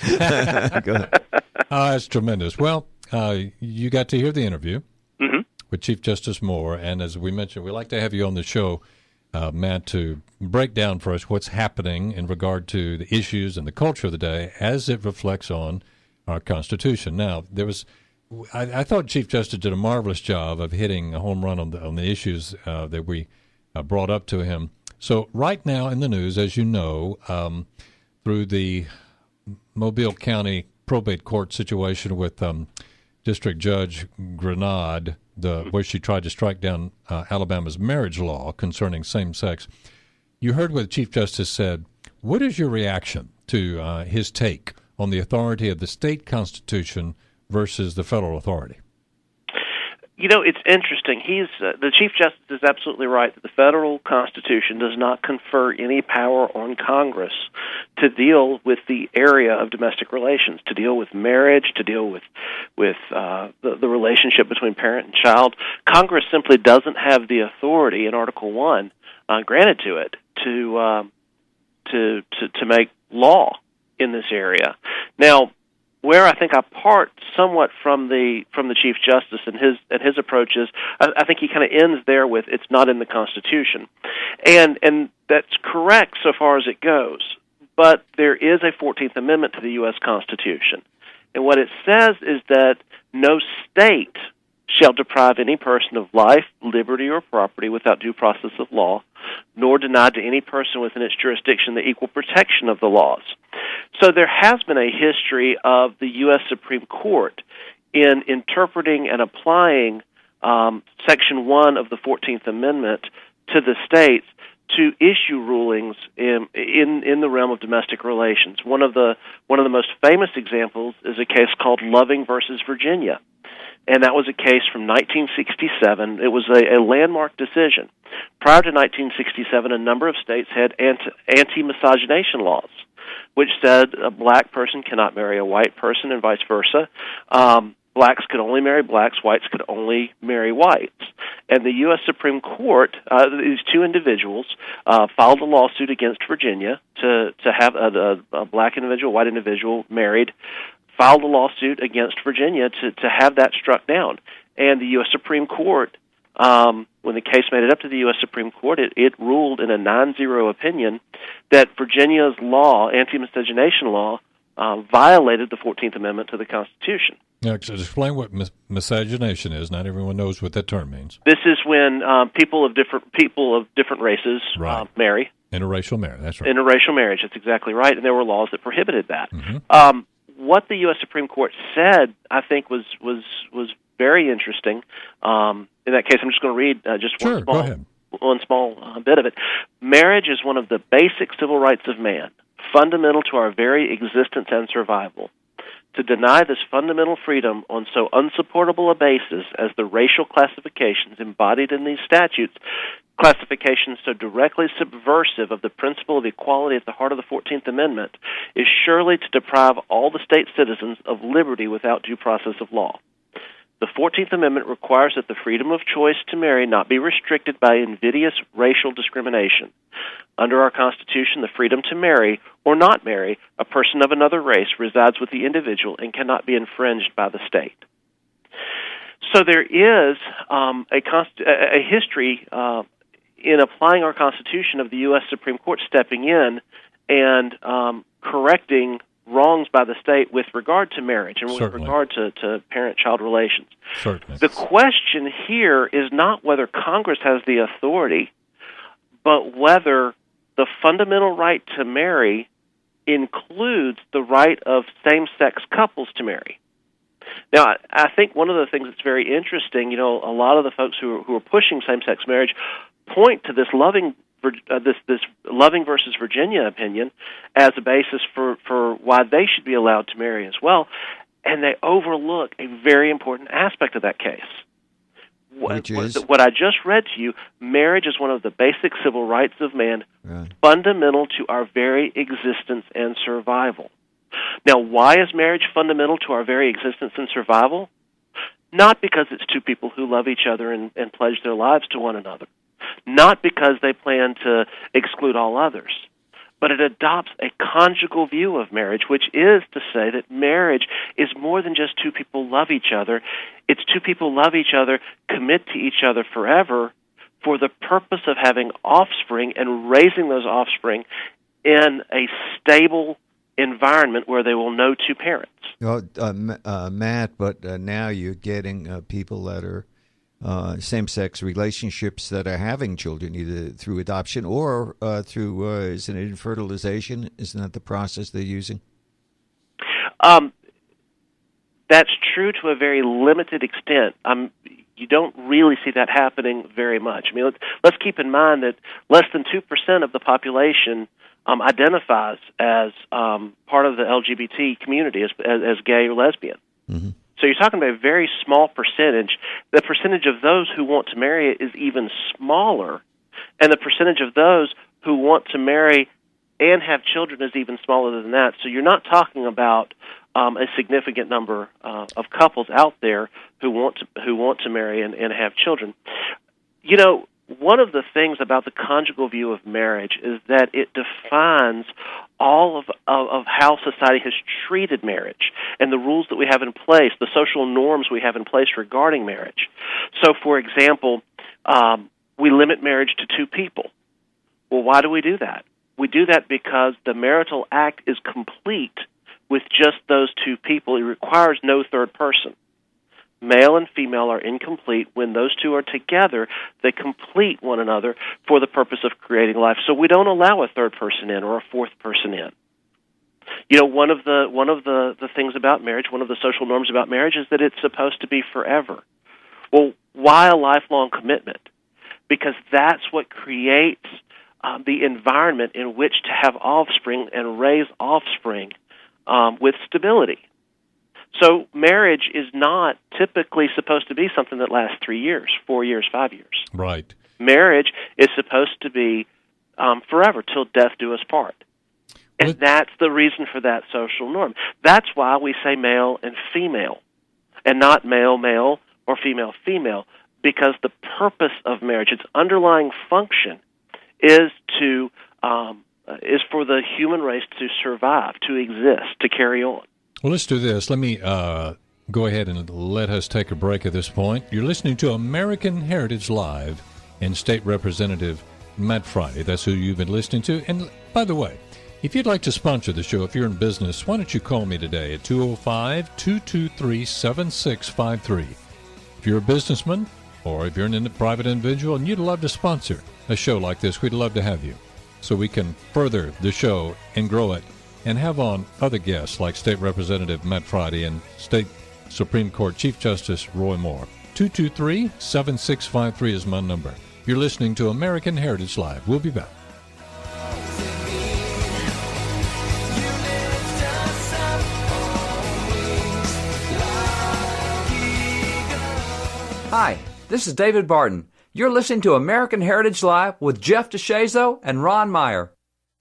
Go ahead. That's tremendous. Well, you got to hear the interview with Chief Justice Moore, and as we mentioned, we like to have you on the show, Matt, to break down for us what's happening in regard to the issues and the culture of the day as it reflects on our Constitution. Now, I thought Chief Justice did a marvelous job of hitting a home run on the issues that we brought up to him. So right now in the news, as you know, through the Mobile County probate court situation with District Judge Grenade, where she tried to strike down Alabama's marriage law concerning same-sex. You heard what the Chief Justice said. What is your reaction to his take on the authority of the state constitution versus the federal authority? You know, it's interesting. The Chief Justice is absolutely right that the federal Constitution does not confer any power on Congress to deal with the area of domestic relations, to deal with marriage, to deal with the relationship between parent and child. Congress simply doesn't have the authority in Article 1 granted to it to make law in this area. Now, where I think I part somewhat from the Chief Justice and his approach is, I think he kind of ends there with it's not in the Constitution, and that's correct so far as it goes. But there is a 14th Amendment to the U.S. Constitution, and what it says is that no state shall deprive any person of life, liberty, or property without due process of law, nor deny to any person within its jurisdiction the equal protection of the laws. So there has been a history of the U.S. Supreme Court in interpreting and applying Section 1 of the 14th Amendment to the states to issue rulings in the realm of domestic relations. One of the most famous examples is a case called Loving versus Virginia, and that was a case from 1967. It was a landmark decision. Prior to 1967, a number of states had anti-miscegenation laws, which said a black person cannot marry a white person and vice versa. Blacks could only marry blacks, whites could only marry whites. And the U.S. Supreme Court, these two individuals, filed a lawsuit against Virginia to have a black individual, white individual married, filed a lawsuit against Virginia to have that struck down. And the U.S. Supreme Court, when the case made it up to the U.S. Supreme Court, it ruled in a 9-0 opinion that Virginia's law, anti-miscegenation law, violated the 14th Amendment to the Constitution. Yeah, explain what miscegenation is. Not everyone knows what that term means. This is when people of different races marry. Interracial marriage, that's right. Interracial marriage, that's exactly right, and there were laws that prohibited that. Mm-hmm. What the U.S. Supreme Court said, I think, was very interesting. In that case, I'm just going to read one small bit of it. Marriage is one of the basic civil rights of man, fundamental to our very existence and survival. To deny this fundamental freedom on so unsupportable a basis as the racial classifications embodied in these statutes, classifications so directly subversive of the principle of equality at the heart of the 14th Amendment, is surely to deprive all the state citizens of liberty without due process of law. The 14th Amendment requires that the freedom of choice to marry not be restricted by invidious racial discrimination. Under our Constitution, the freedom to marry or not marry a person of another race resides with the individual and cannot be infringed by the state. So there is a history in applying our Constitution of the U.S. Supreme Court stepping in and correcting wrongs by the state with regard to marriage and with regard to parent-child relations. Certainly. The question here is not whether Congress has the authority, but whether the fundamental right to marry includes the right of same-sex couples to marry. Now, I think one of the things that's very interesting, a lot of the folks who are pushing same-sex marriage point to this Loving versus Virginia opinion as a basis for why they should be allowed to marry as well, and they overlook a very important aspect of that case. Which is? What I just read to you, marriage is one of the basic civil rights of man, fundamental to our very existence and survival. Now, why is marriage fundamental to our very existence and survival? Not because it's two people who love each other and pledge their lives to one another. Not because they plan to exclude all others, but it adopts a conjugal view of marriage, which is to say that marriage is more than just two people love each other. It's two people love each other, commit to each other forever for the purpose of having offspring and raising those offspring in a stable environment where they will know two parents. Matt, but now you're getting people that are same-sex relationships that are having children either through adoption or through, isn't it fertilization? Isn't that the process they're using? That's true to a very limited extent. You don't really see that happening very much. I mean, let's keep in mind that less than 2% of the population identifies as part of the LGBT community as gay or lesbian. Mm-hmm. So you're talking about a very small percentage. The percentage of those who want to marry is even smaller, and the percentage of those who want to marry and have children is even smaller than that. So you're not talking about a significant number of couples out there who want to marry and have children. One of the things about the conjugal view of marriage is that it defines all of how society has treated marriage and the rules that we have in place, the social norms we have in place regarding marriage. So, for example, we limit marriage to two people. Well, why do we do that? We do that because the marital act is complete with just those two people. It requires no third person. Male and female are incomplete. When those two are together, they complete one another for the purpose of creating life. So we don't allow a third person in or a fourth person in. You know, one of the things about marriage, one of the social norms about marriage is that it's supposed to be forever. Well, why a lifelong commitment? Because that's what creates the environment in which to have offspring and raise offspring with stability. So marriage is not typically supposed to be something that lasts 3 years, 4 years, 5 years. Right. Marriage is supposed to be forever, till death do us part. And that's the reason for that social norm. That's why we say male and female, and not male, male, or female, female, because the purpose of marriage, its underlying function, is for the human race to survive, to exist, to carry on. Well, let's do this. Let me go ahead and let us take a break at this point. You're listening to American Heritage Live and State Representative Matt Fridy. That's who you've been listening to. And by the way, if you'd like to sponsor the show, if you're in business, why don't you call me today at 205-223-7653. If you're a businessman or if you're a private individual and you'd love to sponsor a show like this, we'd love to have you so we can further the show and grow it and have on other guests like State Representative Matt Fridy and State Supreme Court Chief Justice Roy Moore. 223-7653 is my number. You're listening to American Heritage Live. We'll be back. Hi, this is David Barton. You're listening to American Heritage Live with Jeff DeShazo and Ron Meyer.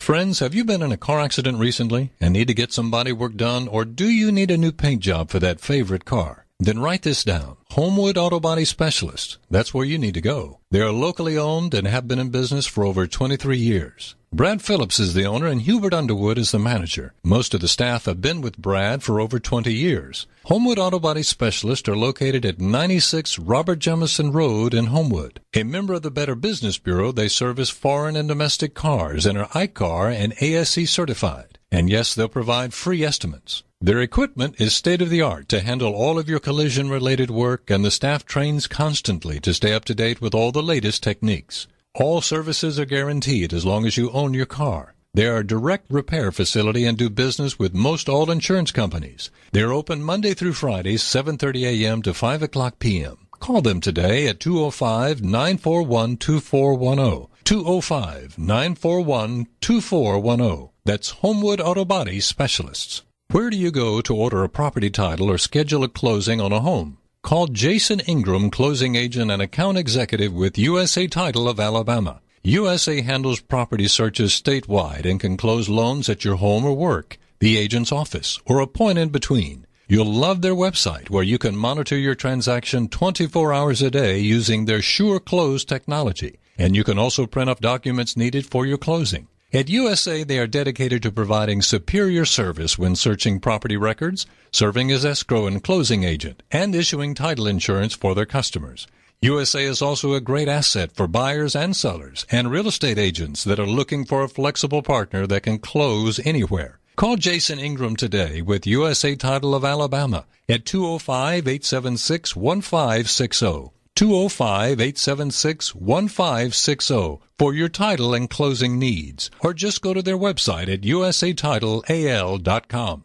Friends, have you been in a car accident recently and need to get some body work done, or do you need a new paint job for that favorite car? Then write this down. Homewood Auto Body Specialists. That's where you need to go. They are locally owned and have been in business for over 23 years. Brad Phillips is the owner and Hubert Underwood is the manager. Most of the staff have been with Brad for over 20 years. Homewood Auto Body Specialists are located at 96 Robert Jemison Road in Homewood. A member of the Better Business Bureau, they service foreign and domestic cars and are ICAR and ASE certified. And yes, they'll provide free estimates. Their equipment is state-of-the-art to handle all of your collision-related work, and the staff trains constantly to stay up to date with all the latest techniques. All services are guaranteed as long as you own your car. They are a direct repair facility and do business with most all insurance companies. They're open Monday through Friday, 7:30 a.m. to 5 o'clock p.m. Call them today at 205-941-2410. 205-941-2410. That's Homewood Auto Body Specialists. Where do you go to order a property title or schedule a closing on a home? Call Jason Ingram, closing agent and account executive with USA Title of Alabama. USA handles property searches statewide and can close loans at your home or work, the agent's office, or a point in between. You'll love their website where you can monitor your transaction 24 hours a day using their Sure Close technology. And you can also print up documents needed for your closing. At USA, they are dedicated to providing superior service when searching property records, serving as escrow and closing agent, and issuing title insurance for their customers. USA is also a great asset for buyers and sellers and real estate agents that are looking for a flexible partner that can close anywhere. Call Jason Ingram today with USA Title of Alabama at 205-876-1560. 205-876-1560 for your title and closing needs, or just go to their website at usatitleal.com.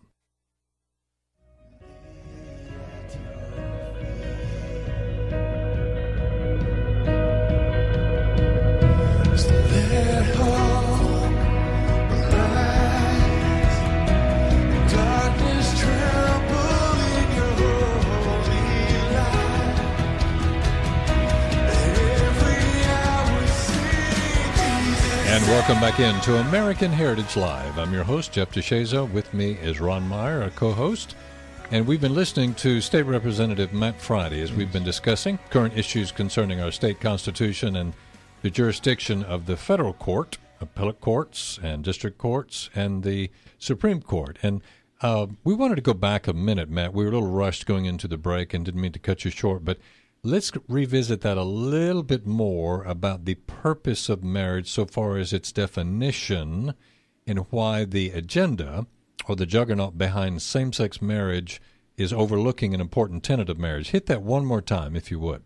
And welcome back into American Heritage Live. I'm your host, Jeff DeShazo. With me is Ron Meyer, our co-host. And we've been listening to State Representative Matt Fridy as we've been discussing current issues concerning our state constitution and the jurisdiction of the federal court, appellate courts and district courts, and the Supreme Court. And we wanted to go back a minute, Matt. We were a little rushed going into the break and didn't mean to cut you short, but let's revisit that a little bit more about the purpose of marriage so far as its definition and why the agenda or the juggernaut behind same-sex marriage is overlooking an important tenet of marriage. Hit that one more time, if you would.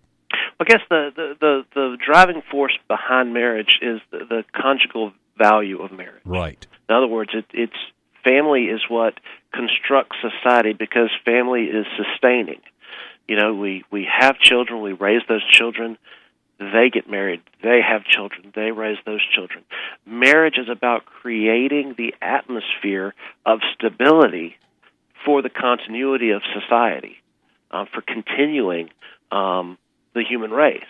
I guess the driving force behind marriage is the conjugal value of marriage. Right. In other words, it's family is what constructs society because family is sustaining. You know, we have children, we raise those children, they get married, they have children, they raise those children. Marriage is about creating the atmosphere of stability for the continuity of society, for continuing the human race.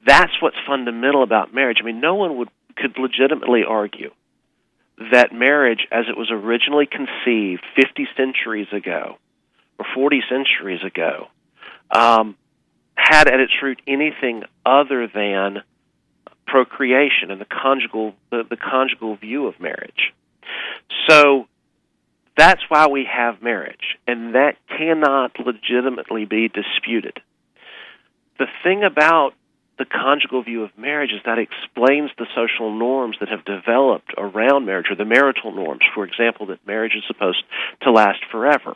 That's what's fundamental about marriage. I mean, no one could legitimately argue that marriage, as it was originally conceived 50 centuries ago or 40 centuries ago, had at its root anything other than procreation and the conjugal view of marriage. So that's why we have marriage, and that cannot legitimately be disputed. The thing about the conjugal view of marriage is that it explains the social norms that have developed around marriage, or the marital norms. For example, that marriage is supposed to last forever.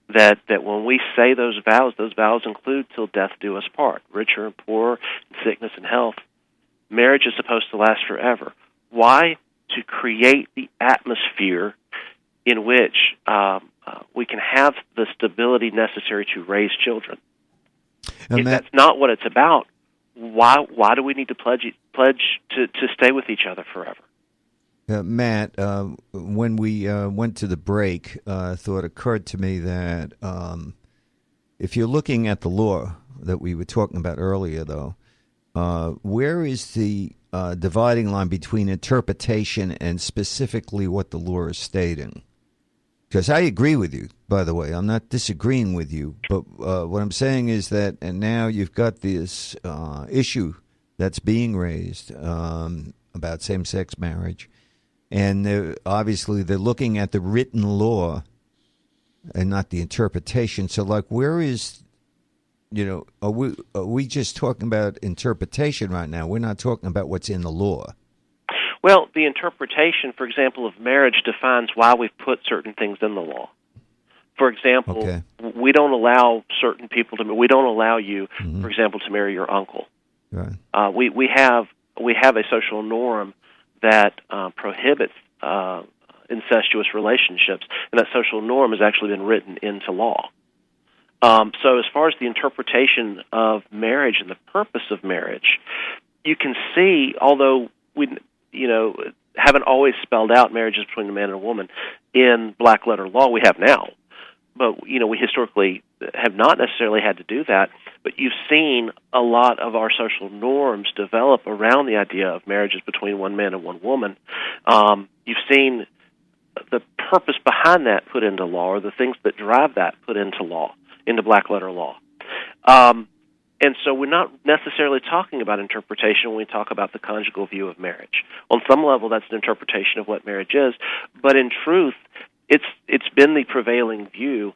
That when we say those vows include till death do us part, richer and poorer, sickness and health. Marriage is supposed to last forever. Why? To create the atmosphere in which we can have the stability necessary to raise children. If that's not what it's about, why do we need to pledge to stay with each other forever? Matt, when we went to the break, thought occurred to me that if you're looking at the law that we were talking about earlier, though, where is the dividing line between interpretation and specifically what the law is stating? Because I agree with you, by the way. I'm not disagreeing with you. But what I'm saying is that, and now you've got this issue that's being raised about same-sex marriage. And obviously they're looking at the written law and not the interpretation. So, like, where is, are we just talking about interpretation right now? We're not talking about what's in the law. Well, the interpretation, for example, of marriage defines why we've put certain things in the law. For example, we don't allow certain people to. We don't allow you, for example, to marry your uncle. Right. We have a social norm that prohibits incestuous relationships, and that social norm has actually been written into law. So, as far as the interpretation of marriage and the purpose of marriage, you can see, although we haven't always spelled out marriages between a man and a woman in black letter law, we have now. But, we historically have not necessarily had to do that. But you've seen a lot of our social norms develop around the idea of marriages between one man and one woman. You've seen the purpose behind that put into law, or the things that drive that put into law, into black letter law. And so we're not necessarily talking about interpretation when we talk about the conjugal view of marriage. On some level, that's an interpretation of what marriage is, but in truth, it's been the prevailing view,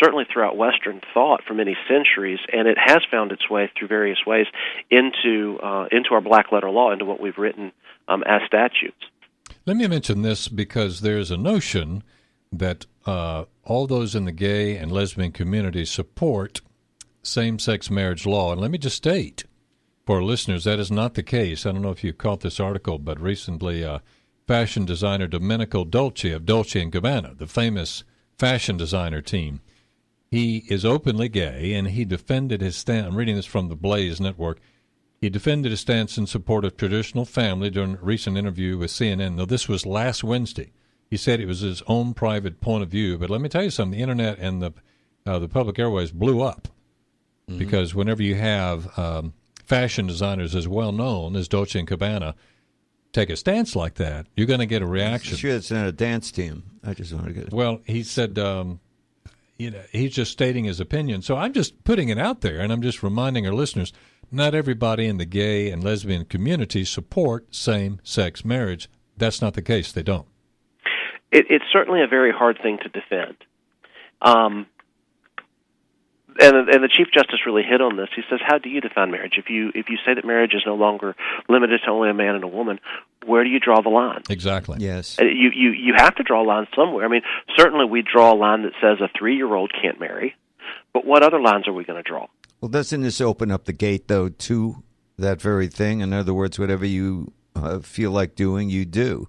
certainly throughout Western thought for many centuries, and it has found its way through various ways into our black letter law, into what we've written as statutes. Let me mention this because there's a notion that all those in the gay and lesbian community support same-sex marriage law. And let me just state for listeners, that is not the case. I don't know if you caught this article, but recently fashion designer Domenico Dolce of Dolce & Gabbana, the famous fashion designer team, he is openly gay, and he defended his stance. I'm reading this from the Blaze Network. He defended his stance in support of traditional family during a recent interview with CNN. Now, this was last Wednesday. He said it was his own private point of view. But let me tell you something. The Internet and the public airways blew up. Because whenever you have fashion designers as well known as Dolce & Gabbana take a stance like that, you're going to get a reaction. Sure, it's not a dance team. I just want to get it. Well, he said, he's just stating his opinion. So I'm just putting it out there, and I'm just reminding our listeners, not everybody in the gay and lesbian community support same-sex marriage. That's not the case. They don't. It's certainly a very hard thing to defend. And the Chief Justice really hit on this. He says, how do you define marriage? If you say that marriage is no longer limited to only a man and a woman, where do you draw the line? Exactly. Yes. You have to draw a line somewhere. I mean, certainly we draw a line that says a 3-year-old can't marry, but what other lines are we going to draw? Well, doesn't this open up the gate, though, to that very thing? In other words, whatever you feel like doing, you do.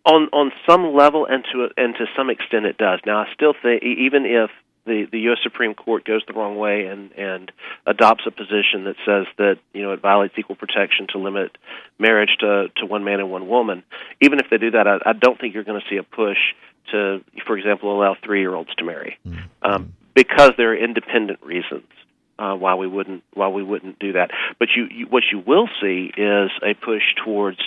On some level and to some extent it does. Now, I still think, even if the U.S. Supreme Court goes the wrong way and adopts a position that says that, it violates equal protection to limit marriage to one man and one woman, even if they do that, I don't think you're going to see a push to, for example, allow 3-year-olds to marry, because there are independent reasons why we wouldn't do that. But what you will see is a push towards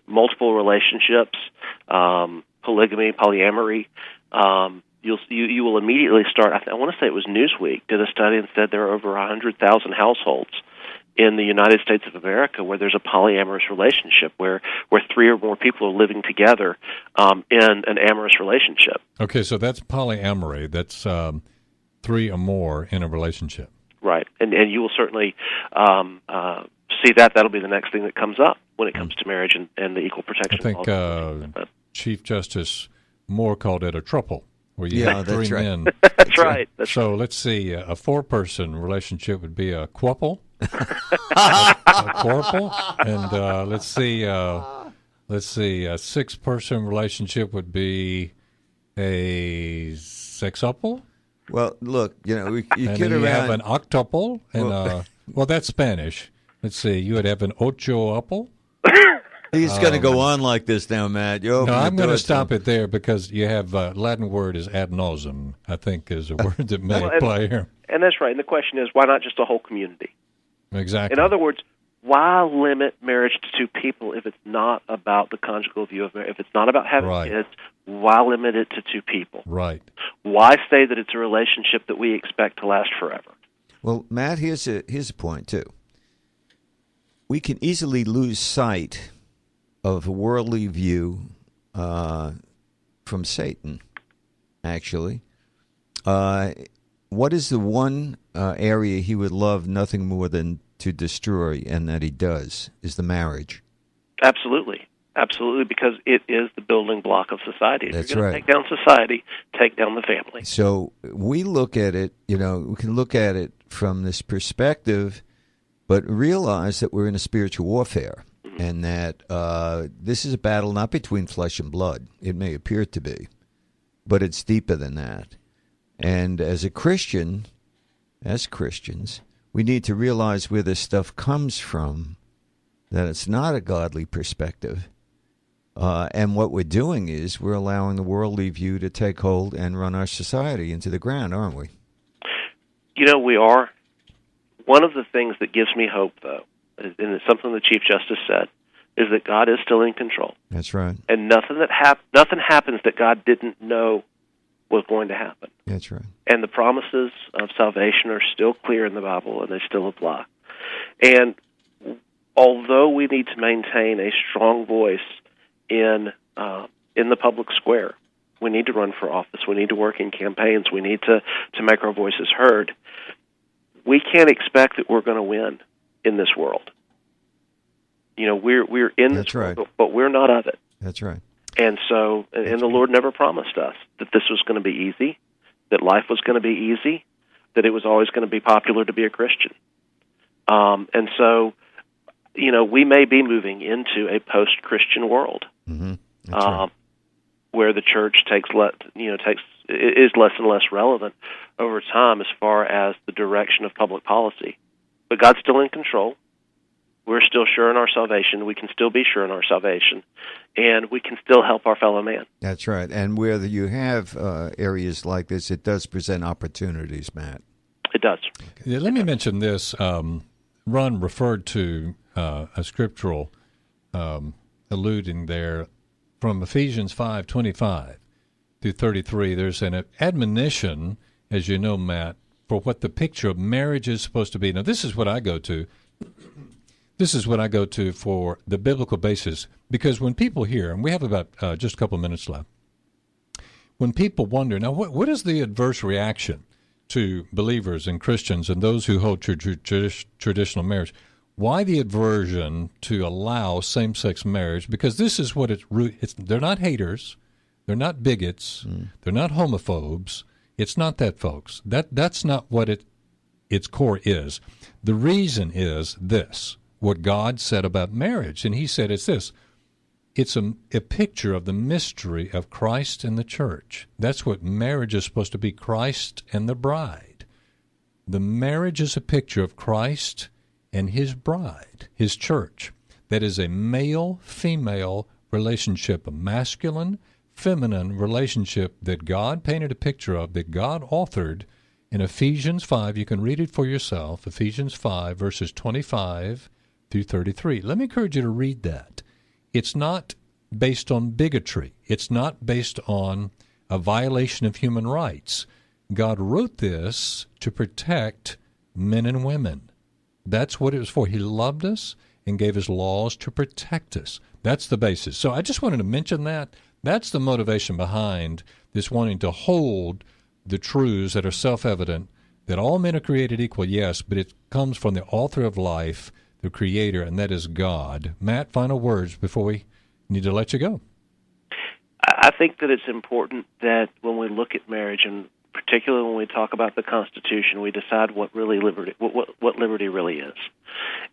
multiple relationships, polygamy, polyamory. You will immediately start. I want to say it was Newsweek did a study and said there are over 100,000 households in the United States of America where there's a polyamorous relationship, where 3 or more people are living together in an amorous relationship. Okay, so that's polyamory. That's 3 or more in a relationship. Right, and you will certainly see that. That'll be the next thing that comes up when it comes to marriage and the equal protection. I think Chief Justice Moore called it a throuple, where you have 3 men. That's right. So let's see, a 4-person relationship would be a quupple. A quarple, and let's see, a 6-person relationship would be a sexuple. Well, look, you and kid around. You have an octuple, and well, that's Spanish. Let's see, you would have an ocho-uple. He's going to go on like this now, Matt. No, I'm going to stop it there because you have Latin word is ad nauseum, I think, is a word that may apply here. And that's right. And the question is, why not just a whole community? Exactly. In other words, why limit marriage to 2 people if it's not about the conjugal view of marriage? If it's not about having kids, why limit it to 2 people? Right. Why say that it's a relationship that we expect to last forever? Well, Matt, here's a point, too. We can easily lose sight of a worldly view from Satan, actually. What is the one area he would love nothing more than to destroy, and that he does, is the marriage? Absolutely. Absolutely, because it is the building block of society. If That's you're going right. to take down society, take down the family. So we look at it, we can look at it from this perspective, but realize that we're in a spiritual warfare, and that this is a battle not between flesh and blood. It may appear to be, but it's deeper than that. And as Christians, we need to realize where this stuff comes from, that it's not a godly perspective. And what we're doing is we're allowing the worldly view to take hold and run our society into the ground, aren't we? We are. One of the things that gives me hope, though, and it's something the Chief Justice said, is that God is still in control. That's right. And nothing happens that God didn't know was going to happen. That's right. And the promises of salvation are still clear in the Bible, and they still apply. And although we need to maintain a strong voice in the public square, we need to run for office, we need to work in campaigns, we need to make our voices heard, we can't expect that we're going to win in this world. We're in this world, but we're not of it. That's right. And so, and the Lord never promised us that this was going to be easy, that life was going to be easy, that it was always going to be popular to be a Christian. And so, we may be moving into a post-Christian world, where the church is less and less relevant over time as far as the direction of public policy. But God's still in control. We're still sure in our salvation. We can still be sure in our salvation, and we can still help our fellow man. That's right. And where you have areas like this, it does present opportunities, Matt. It does. Yeah, let me mention this. Ron referred to a scriptural alluding there from Ephesians 5:25 through 33. There's an admonition, as you know, Matt, for what the picture of marriage is supposed to be. Now, this is what I go to. This is what I go to for the biblical basis, because when people hear, and we have about just a couple minutes left, when people wonder, now what is the adverse reaction to believers and Christians and those who hold traditional marriage? Why the aversion to allow same-sex marriage? Because this is what they're not haters, they're not bigots, they're not homophobes. It's not that, folks. That's not what its core is. The reason is this, what God said about marriage. And he said it's this. It's a picture of the mystery of Christ and the church. That's what marriage is supposed to be, Christ and the bride. The marriage is a picture of Christ and his bride, his church. That is a male-female relationship, a masculine-feminine relationship that God painted a picture of, that God authored in Ephesians 5. You can read it for yourself, Ephesians 5, verses 25 through 33. Let me encourage you to read that. It's not based on bigotry. It's not based on a violation of human rights. God wrote this to protect men and women. That's what it was for. He loved us and gave his laws to protect us. That's the basis. So I just wanted to mention that. That's the motivation behind this wanting to hold the truths that are self-evident, that all men are created equal, yes, but it comes from the author of life, the Creator, and that is God. Matt, final words before we need to let you go. I think that it's important that when we look at marriage, and particularly when we talk about the Constitution, we decide what liberty really is.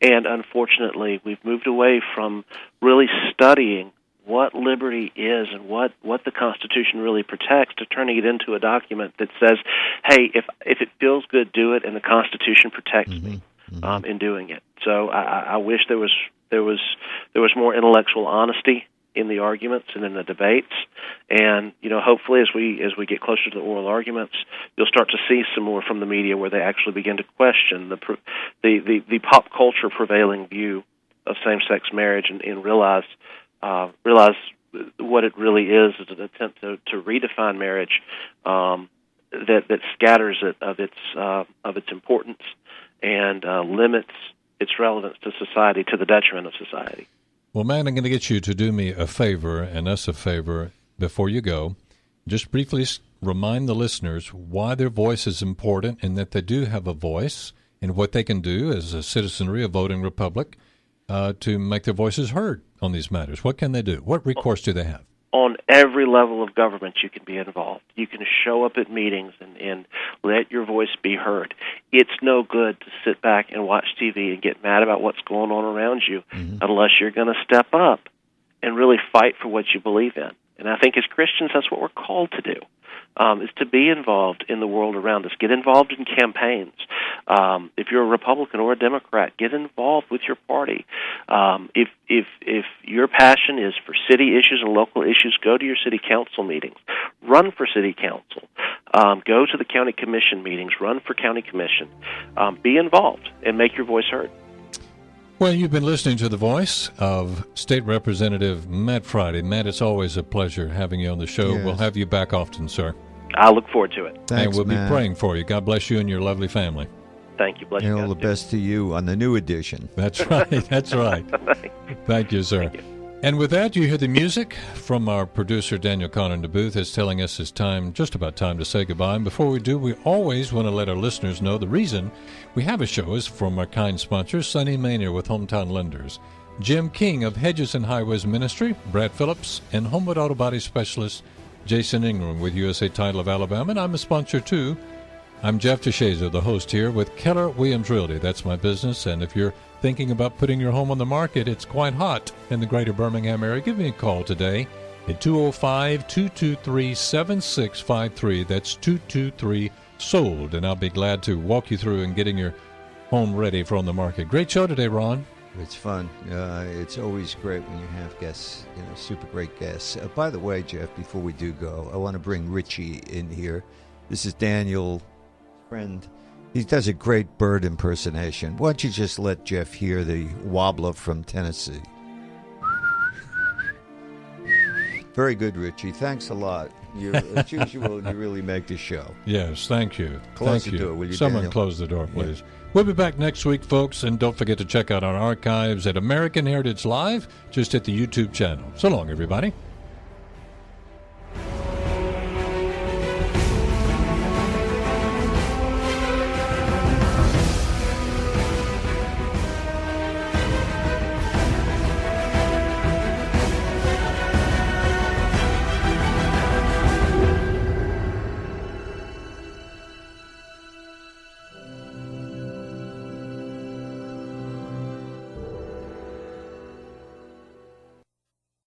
And unfortunately, we've moved away from really studying what liberty is and what the Constitution really protects, to turning it into a document that says, hey, if it feels good, do it, and the Constitution protects me in doing it. So I wish there was more intellectual honesty in the arguments and in the debates, and hopefully as we get closer to the oral arguments, you'll start to see some more from the media where they actually begin to question the pop culture prevailing view of same-sex marriage and realize what it really is an attempt to redefine marriage that scatters it of its importance and limits its relevance to society to the detriment of society. Well, man, I'm going to get you to do me a favor and us a favor before you go. Just briefly remind the listeners why their voice is important and that they do have a voice and what they can do as a citizenry, a voting republic, to make their voices heard on these matters. What can they do? What recourse do they have? On every level of government, you can be involved. You can show up at meetings and let your voice be heard. It's no good to sit back and watch TV and get mad about what's going on around you unless you're going to step up and really fight for what you believe in. And I think as Christians, that's what we're called to do, is to be involved in the world around us. Get involved in campaigns. If you're a Republican or a Democrat, get involved with your party. If your passion is for city issues and local issues, go to your city council meetings. Run for city council. Go to the county commission meetings. Run for county commission. Be involved and make your voice heard. Well, you've been listening to the voice of State Representative Matt Fridy. Matt, it's always a pleasure having you on the show. Yes. We'll have you back often, sir. I look forward to it. Thanks, and we'll Matt. be praying for you. God bless you and your lovely family. Thank you. Bless you. And all the best to you on the new edition. That's right. That's right. Thank you, sir. Thank you. And with that, you hear the music from our producer, Daniel Conner in the booth, is telling us it's time, just about time to say goodbye. And before we do, we always want to let our listeners know the reason we have a show is from our kind sponsors, Sonny Maynard with Hometown Lenders, Jim King of Hedges and Highways Ministry, Brad Phillips, and Homewood Auto Body Specialist Jason Ingram with USA Title of Alabama. And I'm a sponsor, too. I'm Jeff DeShazer, the host here with Keller Williams Realty. That's my business, and if you're thinking about putting your home on the market, it's quite hot in the greater Birmingham area. Give me a call today at 205-223-7653. That's 223-SOLD, and I'll be glad to walk you through and getting your home ready for on the market. Great show today, Ron. It's fun. It's always great when you have guests, super great guests. By the way, Jeff, before we do go, I want to bring Richie in here. This is Daniel, friend. He does a great bird impersonation. Why don't you just let Jeff hear the wobbler from Tennessee? Very good, Richie. Thanks a lot. As usual, you really make the show. Yes, thank you. Close the door, will you, Someone Daniel? close the door, please. Yeah. We'll be back next week, folks, and don't forget to check out our archives at American Heritage Live, just at the YouTube channel. So long, everybody.